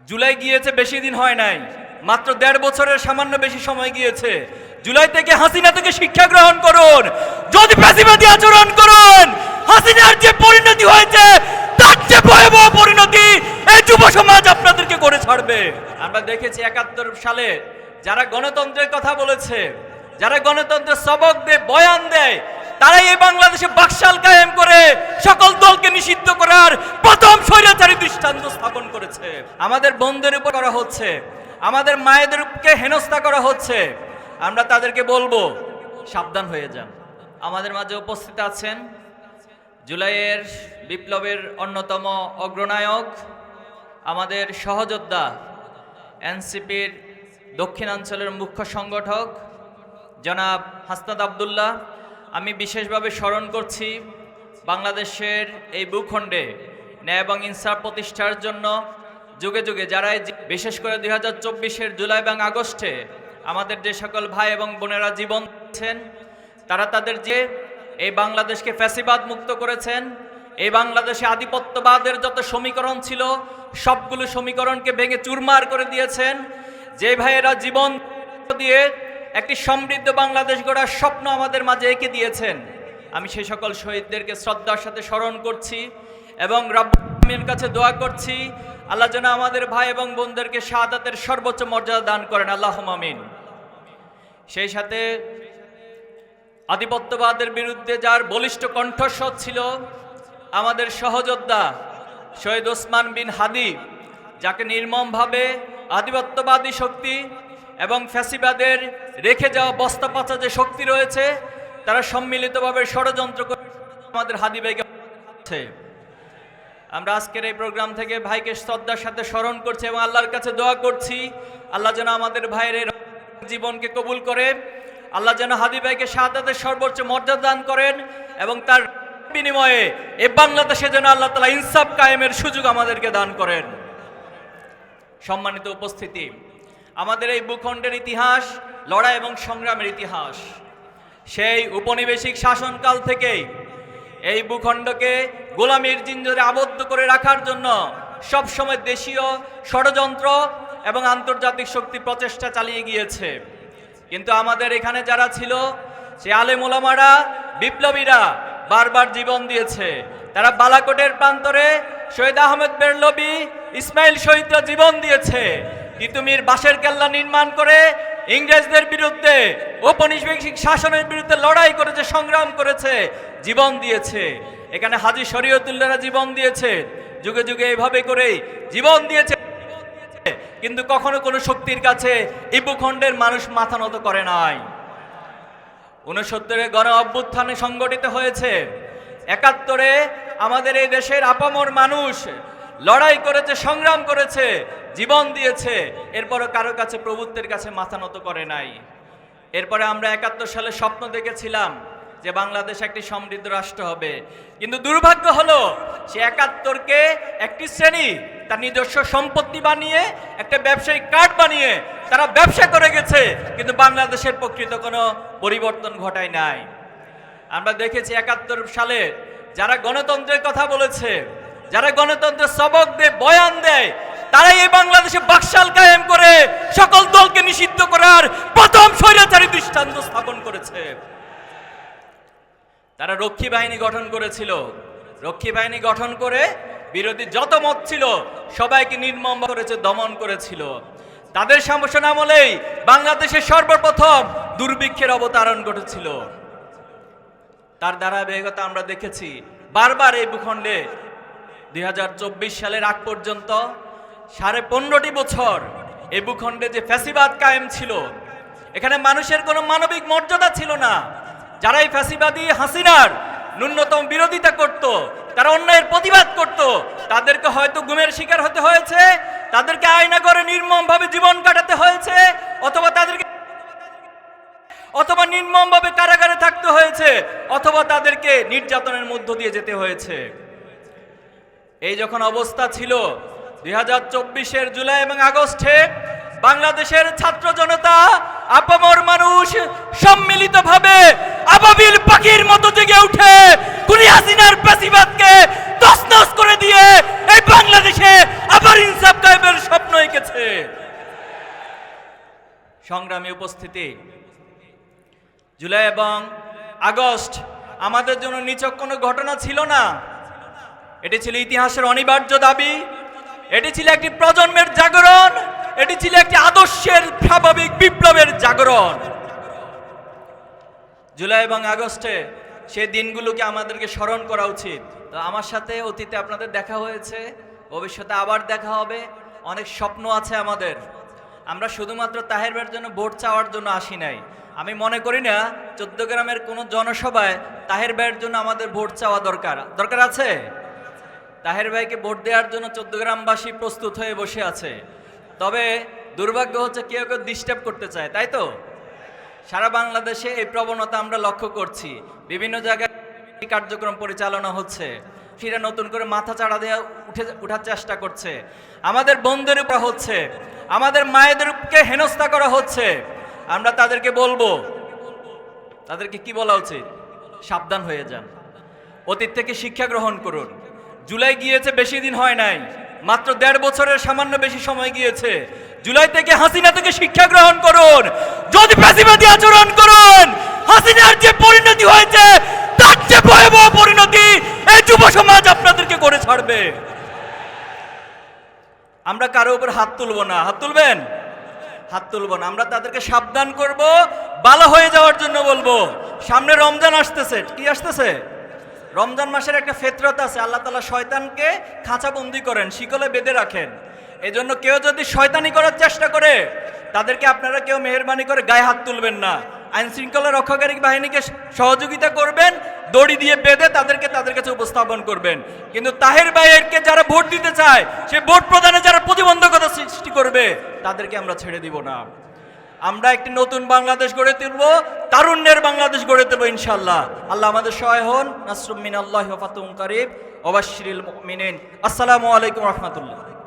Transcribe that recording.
জুলাই গিয়েছে, বেশি দিন হয় নাই, মাত্র 1.5 বছরের সামান্য বেশি সময় গিয়েছে। জুলাই থেকে হাসিনা থেকে শিক্ষা গ্রহণ করুন। যদি ফ্যাসিবাদী আচরণ করুন, হাসিনার যে পরিণতি হয়েছে তার চেয়ে ভয়াবহ পরিণতি এই যুব সমাজ আপনাদেরকে করে ছাড়বে। আমরা দেখেছি 71 সালে যারা গণতন্ত্রের কথা বলেছে, যারা গণতন্ত্রের সবক দেয়, বয়ান দেয়, তারাই এই বাংলাদেশে বাকশাল কায়েম করে সকল দলকে নিষিদ্ধ করার প্রথম স্বৈরাচারী দৃষ্টান্ত স্থাপন করেছে। আমাদের বোনদের উপর করা হচ্ছে, আমাদের মায়েদেরকে হেনস্থা করা হচ্ছে। আমরা তাদেরকে বলবো সাবধান হয়ে যান। আমাদের মাঝে উপস্থিত আছেন জুলাইয়ের বিপ্লবের অন্যতম অগ্রনায়ক, আমাদের সহযোদ্ধা, এনসিপির দক্ষিণাঞ্চলের মুখ্য সংগঠক জনাব হাসনাত আবদুল্লাহ। আমি বিশেষভাবে স্মরণ করছি বাংলাদেশের এই ভূখণ্ডে ন্যায় এবং ইনসাফ প্রতিষ্ঠার জন্য যুগে যুগে যারা, বিশেষ করে 2024-এর জুলাই এবং আগস্টে আমাদের যে সকল ভাই এবং বোনেরা জীবন দিয়েছেন, তারা তাদের যে এই বাংলাদেশকে ফ্যাসিবাদ মুক্ত করেছেন। এই বাংলাদেশে আধিপত্যবাদের যত সমীকরণ ছিল সবগুলো সমীকরণকে ভেঙে চুরমার করে দিয়েছেন। যে ভাইয়েরা জীবন দিয়ে একটি সমৃদ্ধ বাংলাদেশ গড়ার স্বপ্ন আমাদের মাঝে এঁকে দিয়েছেন, আমি সেই সকল শহীদদেরকে শ্রদ্ধার সাথে স্মরণ করছি এবং রব্বুল কাছে দোয়া করছি আল্লাহ যেন আমাদের ভাই এবং বোনদেরকে শাহাদাতের সর্বোচ্চ মর্যাদা দান করেন, আল্লাহুম্মা আমিন। সেই সাথে আধিপত্যবাদের বিরুদ্ধে যার বলিষ্ঠ কণ্ঠস্বর ছিল আমাদের সহযোদ্ধা শহীদ ওসমান বিন হাদি, যাকে নির্মমভাবে আধিপত্যবাদী শক্তি এবং ফ্যাসিবাদের রেখে যাওয়া বস্তা পাচা যে শক্তি রয়েছে তারা সম্মিলিতভাবে ষড়যন্ত্র করে আমাদের হাদি ভাইকে। আমরা আজকের এই প্রোগ্রাম থেকে ভাইকে শ্রদ্ধার সাথে স্মরণ করছি এবং আল্লাহর কাছে দোয়া করছি আল্লাহ যেন আমাদের ভাইয়ের জীবনকে কবুল করে, আল্লাহ যেন হাদি ভাইকে শাহাদাতের সর্বোচ্চ মর্যাদা দান করেন এবং তার বিনিময়ে এই বাংলাদেশে যেন আল্লাহ তাআলা ইনসাফ কায়েমের সুযোগ আমাদেরকে দান করেন। সম্মানিত উপস্থিতি, আমাদের এই ভূখণ্ডের ইতিহাস লড়াই এবং সংগ্রামের ইতিহাস। সেই উপনিবেশিক শাসনকাল থেকেই এই ভূখণ্ডকে গোলামীর জিঞ্জরে আবদ্ধ করে রাখার জন্য সবসময় দেশীয় ষড়যন্ত্র এবং আন্তর্জাতিক শক্তি প্রচেষ্টা চালিয়ে গিয়েছে। কিন্তু আমাদের এখানে যারা ছিল সে আলেম ওলামারা, বিপ্লবীরা বারবার জীবন দিয়েছে। তারা বালাকোটের প্রান্তরে শহীদ আহমেদ বেরলভী, ইসমাইল শহীদরা জীবন দিয়েছে। তিতুমির বাঁশের কেল্লা নির্মাণ করে ইংরেজদের বিরুদ্ধে, ঔপনিবেশিক শাসনের বিরুদ্ধে লড়াই করেছে, সংগ্রাম করেছে, জীবন দিয়েছে। এখানে হাজী শরীয়তুল্লাহরা জীবন দিয়েছে, যুগে যুগে এইভাবে করেই জীবন দিয়েছে। কিন্তু কখনো কোনো শক্তির কাছে এই ভূখণ্ডের মানুষ মাথা নত করে নাই। 69-এ গণ অভ্যুত্থানে সংগঠিত হয়েছে, 71-এ আমাদের এই দেশের আপামর মানুষ লড়াই করেছে, সংগ্রাম করেছে, জীবন দিয়েছে, এরপরও কারো কাছে প্রভুত্বের কাছে মাথা নত করে নাই। এরপরে আমরা 71 সালে স্বপ্ন দেখেছিলাম যে বাংলাদেশ একটি সমৃদ্ধ রাষ্ট্র হবে, কিন্তু দুর্ভাগ্য হলো সে 71-কে একটি শ্রেণী তার নিজস্ব সম্পত্তি বানিয়ে, একটা ব্যবসায়িক কার্ড বানিয়ে তারা ব্যবসা করে গেছে, কিন্তু বাংলাদেশের প্রকৃত কোনো পরিবর্তন ঘটায় নাই। আমরা দেখেছি 71 সালে যারা গণতন্ত্রের কথা বলেছে, যারা গণতন্ত্রের সবক দেয়, বয়ান দেয়, তারাই এই বাংলাদেশে বাকশাল কায়েম করে সকল দলকে নিষিদ্ধ করার প্রথম স্বৈরাচারী দৃষ্টান্ত স্থাপন করেছে। তারা রক্ষী বাহিনী গঠন করেছিল, রক্ষী বাহিনী গঠন করে বিরোধী যত মত ছিল সবাইকে নির্মম করেছে, দমন করেছিল। তাদের শাসন আমলেই বাংলাদেশের সর্বপ্রথম দুর্ভিক্ষের অবতারণ ঘটেছিল। তার ধারাবাহিকতা আমরা দেখেছি বারবার এই ভূখণ্ডে। 2024 সালের আগ পর্যন্ত 15.5 বছর এই ভূখণ্ডে যে ফ্যাসিবাদ কায়েম ছিল, এখানে মানুষের কোনো মানবিক মর্যাদা ছিল না। যারা এই ফ্যাসিবাদী হাসিনার ন্যূনতম বিরোধিতা করত, তারা অন্যায়ের প্রতিবাদ করত, তাদেরকে হয়তো গুমের শিকার হতে হয়েছে, তাদেরকে আয়নাঘরে নির্মমভাবে জীবন কাটাতে হয়েছে, অথবা নির্মমভাবে কারাগারে থাকতে হয়েছে, অথবা তাদেরকে নির্যাতনের মধ্য দিয়ে যেতে হয়েছে। এই যখন অবস্থা ছিল 2024-এর জুলাই এবং আগস্টে বাংলাদেশের ছাত্র জনতা, আপামর মানুষ সম্মিলিতভাবে আবাবিল পাখির মতো জেগে উঠে খুনি হাসিনার ফ্যাসিবাদকে তছনছ করে দিয়ে এই বাংলাদেশে আবার ইনসাফ কায়েমের স্বপ্ন সংগ্রামী উপস্থিতি, জুলাই এবং আগস্ট আমাদের জন্য নিছক কোনো ঘটনা ছিল না, এটি ছিল ইতিহাসের অনিবার্য দাবি, এটি ছিল একটি প্রজন্মের জাগরণ, এটি ছিল একটি আদর্শের স্বাভাবিক বিপ্লবের জাগরণ। জুলাই এবং আগস্টে সেই দিনগুলোকে আমাদেরকে স্মরণ করা উচিত। তো আমার সাথে অতীতে আপনাদের দেখা হয়েছে, ভবিষ্যতে আবার দেখা হবে, অনেক স্বপ্ন আছে আমাদের। আমরা শুধুমাত্র তাহের ভাইয়ের জন্য ভোট চাওয়ার জন্য আসি নাই। আমি মনে করি না চৌদ্দগ্রামের কোনো জনসভায় তাহের ভাইয়ের জন্য আমাদের ভোট চাওয়া দরকার আছে। তাহের ভাইকে ভোট দেওয়ার জন্য চৌদ্দগ্রামবাসী প্রস্তুত হয়ে বসে আছে। তবে দুর্ভাগ্য হচ্ছে কেউ কেউ ডিস্টার্ব করতে চায়, তাই তো? সারা বাংলাদেশে এই প্রবণতা আমরা লক্ষ্য করছি, বিভিন্ন জায়গায় কার্যক্রম পরিচালনা হচ্ছে, সেটা নতুন করে মাথা চাড়া দেওয়া উঠার চেষ্টা করছে, আমাদের বোনদের উপর হচ্ছে, আমাদের মায়েদেরকে হেনস্থা করা হচ্ছে। আমরা তাদেরকে বলবো, তাদেরকে কি বলা উচিত? সাবধান হয়ে যান, অতীত থেকে শিক্ষা গ্রহণ করুন। জুলাই গিয়েছে, বেশি দিন হয় নাই, মাত্র 1.5 বছরের সামান্য বেশি সময় গিয়েছে। জুলাই থেকে হাসিনা থেকে শিক্ষা গ্রহণ করুন। যদি ফ্যাসিবাদী আচরণ করুন, হাসিনার যে পরিণতি হয়েছে তার যে ভয়াবহ পরিণতি এই যুব সমাজ আপনাদেরকে করে ছাড়বে। আমরা কারো উপর হাত তুলব না। হাত তুলবেন? হাত তুলব না। আমরা তাদেরকে সাবধান করব, ভালো হয়ে যাওয়ার জন্য বলবো। সামনে রমজান আসতেছে। কি আসতেছে? রমজান মাসের একটা ফিতরত আছে, আল্লাহ তাআলা শয়তানকে খাঁচাবন্দি করেন, শিকলে বেঁধে রাখেন। এজন্য কেউ যদি শয়তানি করার চেষ্টা করে, তাদেরকে আপনারা কেউ মেহেরবানি করে গায়ে হাত তুলবেন না। আইন শৃঙ্খলা রক্ষাকারী বাহিনীকে সহযোগিতা করবেন, দড়ি দিয়ে বেঁধে তাদের কাছে উপস্থাপন করবেন। কিন্তু তাহের ভাইয়েরকে যারা ভোট দিতে চায়, সে ভোট প্রদানে যারা প্রতিবন্ধকতা সৃষ্টি করবে, তাদেরকে আমরা ছেড়ে দিব না। আমরা একটি নতুন বাংলাদেশ গড়ে তুলব, তারুণ্যের বাংলাদেশ গড়ে তুলব ইনশাআল্লাহ। আল্লাহ আমাদের সহায় হন। নাসরুম মিনাল্লাহি ওয়া ফাতহুন কারীব ওয়া বাশশিরিল মুমিনিন। আসসালামু আলাইকুম ওয়া রাহমাতুল্লাহ।